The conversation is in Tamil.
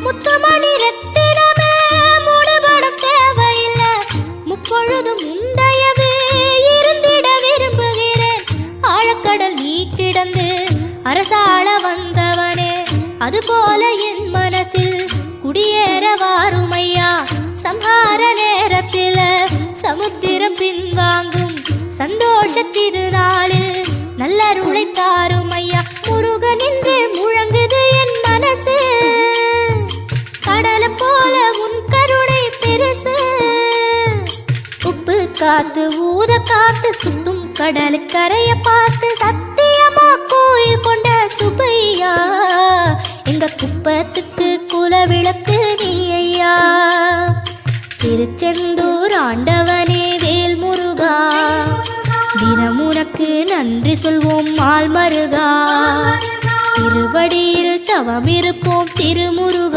முத்துமணி ரத்தினமே மூடுபட தேவையில்லை, முப்பொழுதும் முந்தையவே இருந்திட விரும்புகிறேன். ஆழக்கடல் நீ கிடந்து அரசாள வந்தவனே, அதுபோல என் மனசில் குடியேற வாருமையா. சம்ஹார நேரத்தில் சமுத்திரம் பின்வாங்கும் சந்தோஷ திருநாளில் நல்லருளை தாருமையா. முருகன் என்று முழங்குது என் மனசு, கடலை போல உன் கருணை பெருசு. உப்பு காத்து ஊத காத்து சுத்தும் கடலு கரைய பார்த்து சத்தியமா கோயில் கொண்ட சுபையா. எங்க குப்பத்துக்கு குலவிளக்கு நீ ஐயா. திருச்செந்தூர் ஆண்டவனே வேல் முருகா, தினம் உனக்கு நன்றி சொல்வோம் மால் மருகா. திருவடியில் தவம் இருப்போம் திருமுருகா.